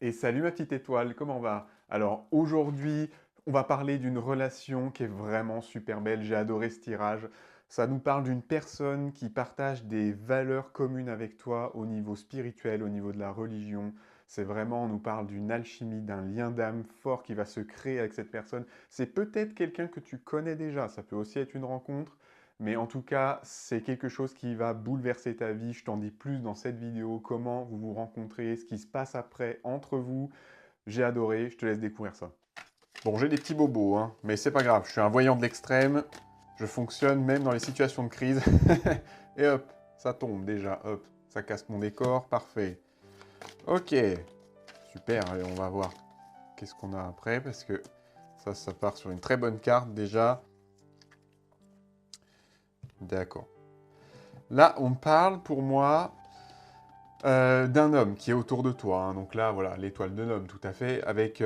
Et salut ma petite étoile, comment va? Alors aujourd'hui, on va parler d'une relation qui est vraiment super belle. J'ai adoré ce tirage. Ça nous parle d'une personne qui partage des valeurs communes avec toi au niveau spirituel, au niveau de la religion. C'est vraiment, on nous parle d'une alchimie, d'un lien d'âme fort qui va se créer avec cette personne. C'est peut-être quelqu'un que tu connais déjà, ça peut aussi être une rencontre. Mais en tout cas, c'est quelque chose qui va bouleverser ta vie. Je t'en dis plus dans cette vidéo, comment vous vous rencontrez, ce qui se passe après entre vous. J'ai adoré, je te laisse découvrir ça. Bon, j'ai des petits bobos, hein, mais c'est pas grave, je suis un voyant de l'extrême. Je fonctionne même dans les situations de crise. Et hop, ça tombe déjà, hop, ça casse mon décor, parfait. Ok, super, allez, on va voir qu'est-ce qu'on a après, parce que ça part sur une très bonne carte déjà. D'accord. Là, on parle pour moi d'un homme qui est autour de toi, hein. Donc là, voilà, l'étoile de l'homme, tout à fait. Avec,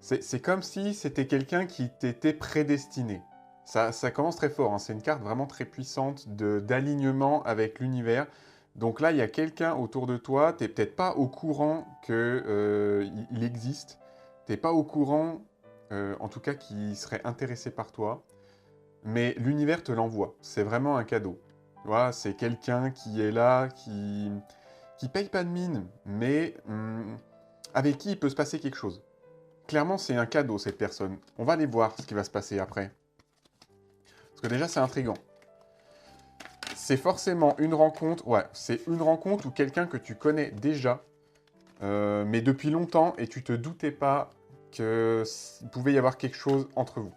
c'est comme si c'était quelqu'un qui t'était prédestiné. Ça commence très fort, hein. C'est une carte vraiment très puissante d'alignement avec l'univers. Donc là, il y a quelqu'un autour de toi, tu n'es peut-être pas au courant qu'il existe. Tu n'es pas au courant, en tout cas, qu'il serait intéressé par toi. Mais l'univers te l'envoie. C'est vraiment un cadeau. Voilà, c'est quelqu'un qui est là, qui paye pas de mine, mais avec qui il peut se passer quelque chose. Clairement, c'est un cadeau, cette personne. On va aller voir ce qui va se passer après. Parce que déjà, c'est intriguant. C'est forcément une rencontre, ouais, c'est une rencontre ou quelqu'un que tu connais déjà, mais depuis longtemps, et tu te doutais pas qu'il pouvait y avoir quelque chose entre vous.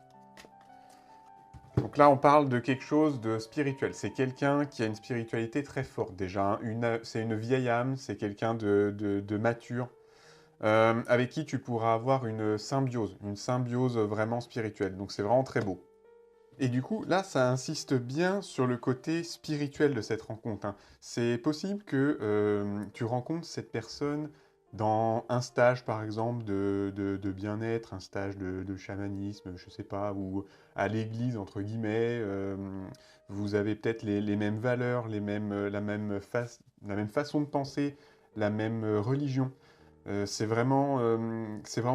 Donc là, on parle de quelque chose de spirituel. C'est quelqu'un qui a une spiritualité très forte déjà, hein. C'est une vieille âme, c'est quelqu'un de mature, avec qui tu pourras avoir une symbiose vraiment spirituelle. Donc c'est vraiment très beau. Et du coup, là, ça insiste bien sur le côté spirituel de cette rencontre, hein. C'est possible que tu rencontres cette personne dans un stage, par exemple, de bien-être, un stage de chamanisme, je sais pas, ou à l'église, entre guillemets. Vous avez peut-être les mêmes valeurs, la même façon de penser, la même religion. C'est vraiment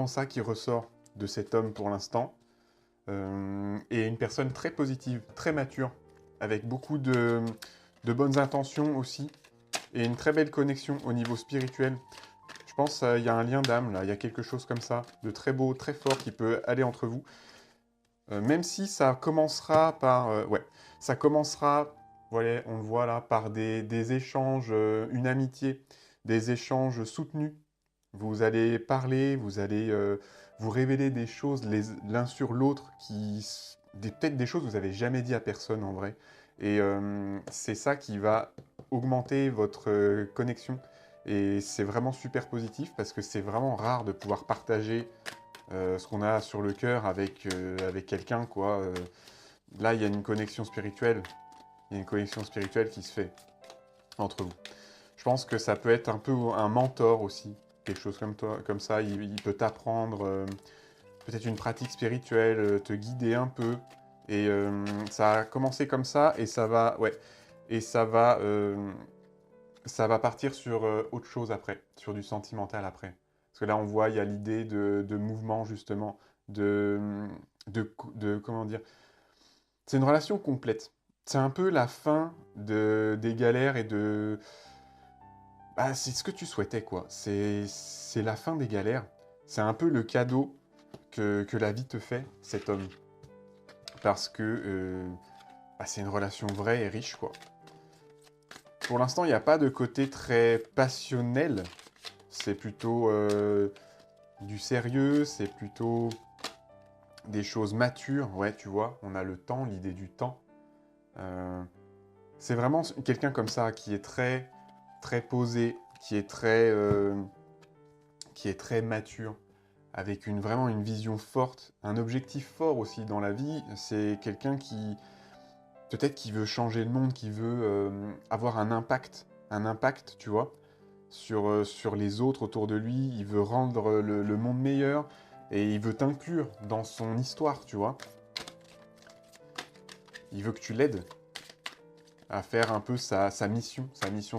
ça qui ressort de cet homme pour l'instant. Et une personne très positive, très mature, avec beaucoup de bonnes intentions aussi, et une très belle connexion au niveau spirituel. Je pense qu'il y a un lien d'âme, là, il y a quelque chose comme ça, de très beau, très fort qui peut aller entre vous. Même si ça commencera par... ouais, ça commencera, voilà, on le voit là, par des échanges, une amitié, des échanges soutenus. Vous allez parler, vous allez vous révéler des choses l'un sur l'autre, peut-être des choses que vous n'avez jamais dit à personne en vrai. Et c'est ça qui va augmenter votre connexion. Et c'est vraiment super positif parce que c'est vraiment rare de pouvoir partager ce qu'on a sur le cœur avec quelqu'un, quoi. Là, il y a une connexion spirituelle. Il y a une connexion spirituelle qui se fait entre vous. Je pense que ça peut être un peu un mentor aussi, quelque chose comme toi, comme ça. Il peut t'apprendre peut-être une pratique spirituelle, te guider un peu. Et ça a commencé comme ça et ça va, ouais, et ça va partir sur autre chose après, sur du sentimental après. Parce que là, on voit, il y a l'idée de mouvement justement, comment dire, c'est une relation complète. C'est un peu la fin des galères et de, bah, c'est ce que tu souhaitais, quoi. C'est la fin des galères. C'est un peu le cadeau que la vie te fait, cet homme. Parce que bah, c'est une relation vraie et riche, quoi. Pour l'instant, il n'y a pas de côté très passionnel. C'est plutôt du sérieux, c'est plutôt des choses matures. Ouais, tu vois, on a le temps, l'idée du temps. Euh, c'est vraiment quelqu'un comme ça qui est très, très posé, qui est très mature, avec vraiment une vision forte, un objectif fort aussi dans la vie. C'est quelqu'un qui, peut-être qui veut changer le monde, qui veut avoir un impact, tu vois, sur les autres autour de lui. Il veut rendre le monde meilleur et il veut t'inclure dans son histoire, tu vois. Il veut que tu l'aides à faire un peu sa mission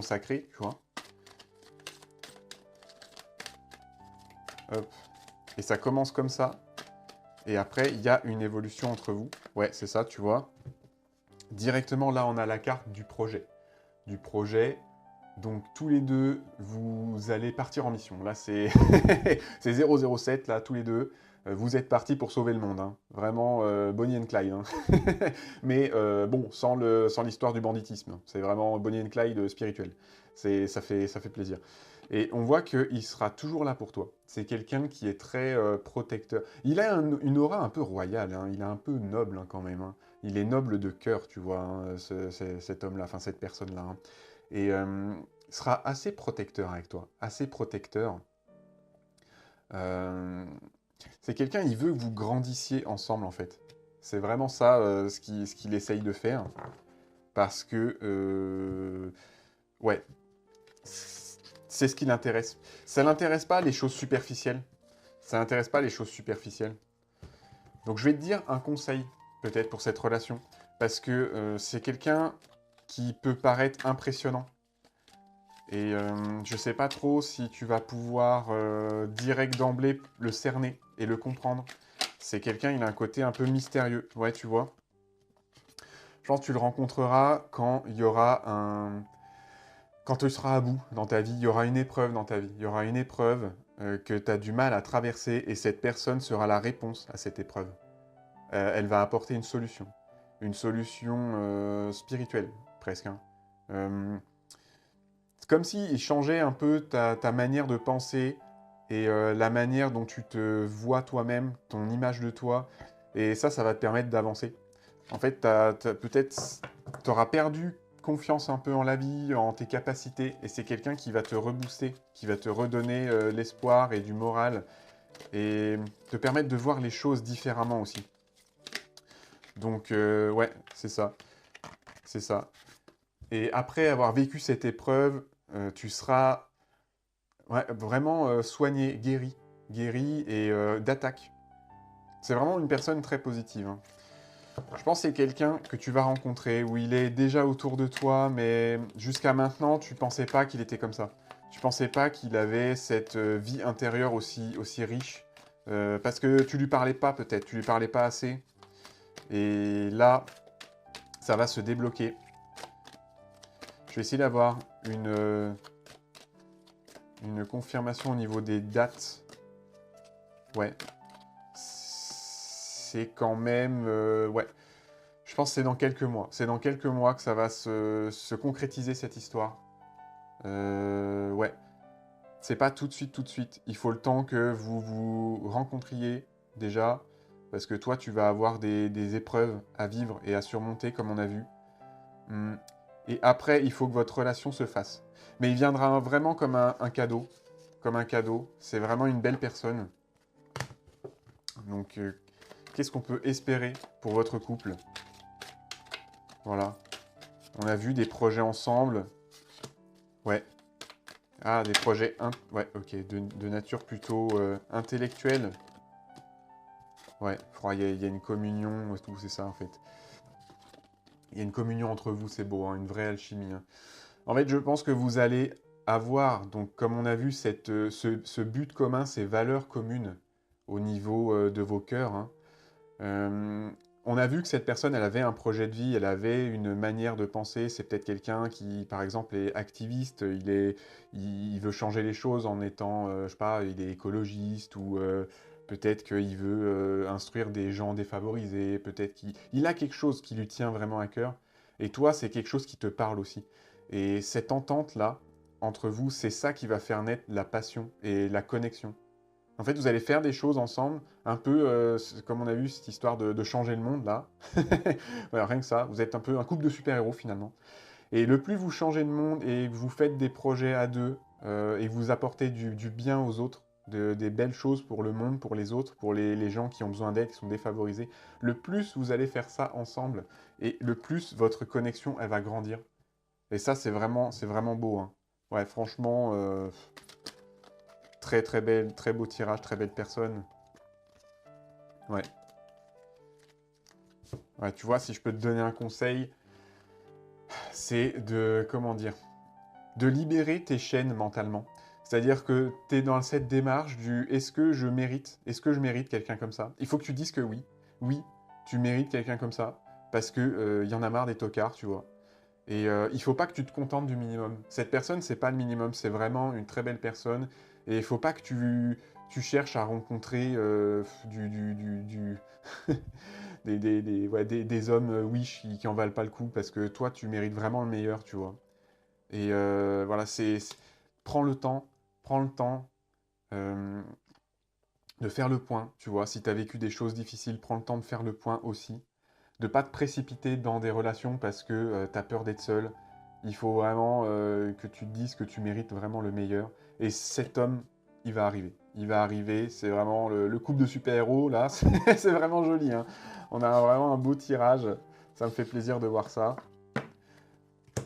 sacrée, tu vois. hop. Et ça commence comme ça. Et après, il y a une évolution entre vous. Ouais, c'est ça, tu vois. Directement, là, on a la carte du projet. Du projet. Donc, tous les deux, vous allez partir en mission. Là, c'est c'est 007, là, tous les deux. Vous êtes partis pour sauver le monde. Hein. Vraiment, Bonnie and Clyde. Hein. Mais bon, sans l'histoire du banditisme. C'est vraiment Bonnie and Clyde spirituel. Ça fait plaisir. Et on voit qu'il sera toujours là pour toi. C'est quelqu'un qui est très protecteur. Il a une aura un peu royale, hein. Il est un peu noble hein, quand même. Hein. Il est noble de cœur, tu vois, hein, cet homme-là, enfin cette personne-là. Hein. Et il sera assez protecteur avec toi, assez protecteur. Euh, c'est quelqu'un, il veut que vous grandissiez ensemble en fait. C'est vraiment ça ce qu'il essaye de faire. Parce que, ouais, c'est ce qui l'intéresse. Ça l'intéresse pas les choses superficielles. Ça l'intéresse pas les choses superficielles. Donc je vais te dire un conseil, peut-être, pour cette relation. Parce que c'est quelqu'un qui peut paraître impressionnant. Et je sais pas trop si tu vas pouvoir direct d'emblée le cerner et le comprendre. C'est quelqu'un, il a un côté un peu mystérieux. Ouais, tu vois. Je pense que tu le rencontreras quand il y aura un... Quand tu seras à bout dans ta vie, il y aura une épreuve dans ta vie. Il y aura une épreuve que tu as du mal à traverser et cette personne sera la réponse à cette épreuve. Elle va apporter une solution spirituelle presque. Hein. C'est comme s'il changeait un peu ta manière de penser et la manière dont tu te vois toi-même, ton image de toi. Et ça va te permettre d'avancer. En fait, peut-être, tu auras perdu confiance un peu en la vie, en tes capacités, et c'est quelqu'un qui va te rebooster, qui va te redonner l'espoir et du moral, et te permettre de voir les choses différemment aussi. Donc, ouais, c'est ça. C'est ça. Et après avoir vécu cette épreuve, tu seras ouais, vraiment soigné, guéri et d'attaque. C'est vraiment une personne très positive. Hein. Je pense que c'est quelqu'un que tu vas rencontrer, où il est déjà autour de toi, mais jusqu'à maintenant, tu pensais pas qu'il était comme ça. Tu pensais pas qu'il avait cette vie intérieure aussi riche, parce que tu lui parlais pas peut-être, tu lui parlais pas assez. Et là, ça va se débloquer. Je vais essayer d'avoir une confirmation au niveau des dates. Ouais. C'est quand même... ouais. Je pense que c'est dans quelques mois. C'est dans quelques mois que ça va se concrétiser cette histoire. Ouais. C'est pas tout de suite, tout de suite. Il faut le temps que vous vous rencontriez déjà. Parce que toi, tu vas avoir des épreuves à vivre et à surmonter, comme on a vu. Et après, il faut que votre relation se fasse. Mais il viendra vraiment comme un cadeau. Comme un cadeau. C'est vraiment une belle personne. Donc, qu'est-ce qu'on peut espérer pour votre couple? Voilà. On a vu des projets ensemble. Ouais. Ah, des projets... Ouais, ok. De nature plutôt intellectuelle. Ouais. Il y a une communion, tout, c'est ça, en fait. Il y a une communion entre vous, c'est beau, hein, une vraie alchimie. Hein. En fait, je pense que vous allez avoir, donc comme on a vu, ce but commun, ces valeurs communes au niveau de vos cœurs. Hein. On a vu que cette personne, elle avait un projet de vie, elle avait une manière de penser. C'est peut-être quelqu'un qui, par exemple, est activiste, il veut changer les choses en étant, je sais pas, il est écologiste ou peut-être qu'il veut instruire des gens défavorisés, peut-être qu'il a quelque chose qui lui tient vraiment à cœur. Et toi, c'est quelque chose qui te parle aussi. Et cette entente-là, entre vous, c'est ça qui va faire naître la passion et la connexion. En fait, vous allez faire des choses ensemble, un peu comme on a vu cette histoire de changer le monde là. Voilà, rien que ça, vous êtes un peu un couple de super-héros finalement. Et le plus vous changez le monde et que vous faites des projets à deux et que vous apportez du bien aux autres, des belles choses pour le monde, pour les autres, pour les gens qui ont besoin d'aide, qui sont défavorisés, le plus vous allez faire ça ensemble et le plus votre connexion elle va grandir. Et ça, c'est vraiment beau. Hein. Ouais, franchement, très très belle, très beau tirage, très belle personne. Ouais. Ouais, tu vois, si je peux te donner un conseil, c'est de, comment dire, de libérer tes chaînes mentalement. C'est-à-dire que tu es dans cette démarche du est-ce que je mérite quelqu'un comme ça? Il faut que tu dises que oui. Oui, tu mérites quelqu'un comme ça. Parce que y en a marre des tocards, tu vois. Et il faut pas que tu te contentes du minimum. Cette personne, c'est pas le minimum, c'est vraiment une très belle personne. Et il faut pas que tu cherches à rencontrer ouais, des hommes wish qui en valent pas le coup, parce que toi, tu mérites vraiment le meilleur, tu vois. Et voilà, prends le temps, prends le temps euh, de faire le point, tu vois. Si tu as vécu des choses difficiles, prends le temps de faire le point aussi. De pas te précipiter dans des relations parce que tu as peur d'être seul. Il faut vraiment que tu te dises que tu mérites vraiment le meilleur. Et cet homme, il va arriver. Il va arriver, c'est vraiment le couple de super-héros, là, c'est vraiment joli, hein. On a vraiment un beau tirage, ça me fait plaisir de voir ça.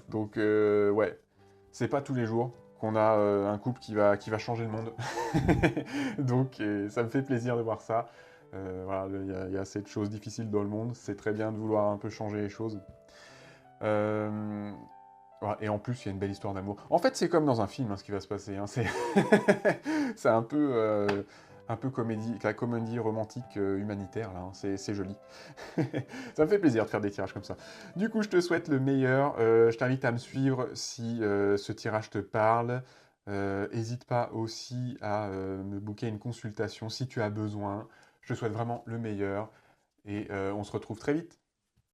Donc, ouais, c'est pas tous les jours qu'on a un couple qui va changer le monde. Donc, ça me fait plaisir de voir ça. Voilà, il y a cette chose difficile dans le monde. C'est très bien de vouloir un peu changer les choses. Euh, voilà, et en plus, il y a une belle histoire d'amour. En fait, c'est comme dans un film, hein, ce qui va se passer, hein. C'est c'est un peu comédie, la comédie romantique humanitaire, là, hein. C'est joli. Ça me fait plaisir de faire des tirages comme ça. Du coup, je te souhaite le meilleur. Je t'invite à me suivre si ce tirage te parle. N'hésite pas aussi à me booker une consultation si tu as besoin. Je te souhaite vraiment le meilleur et on se retrouve très vite.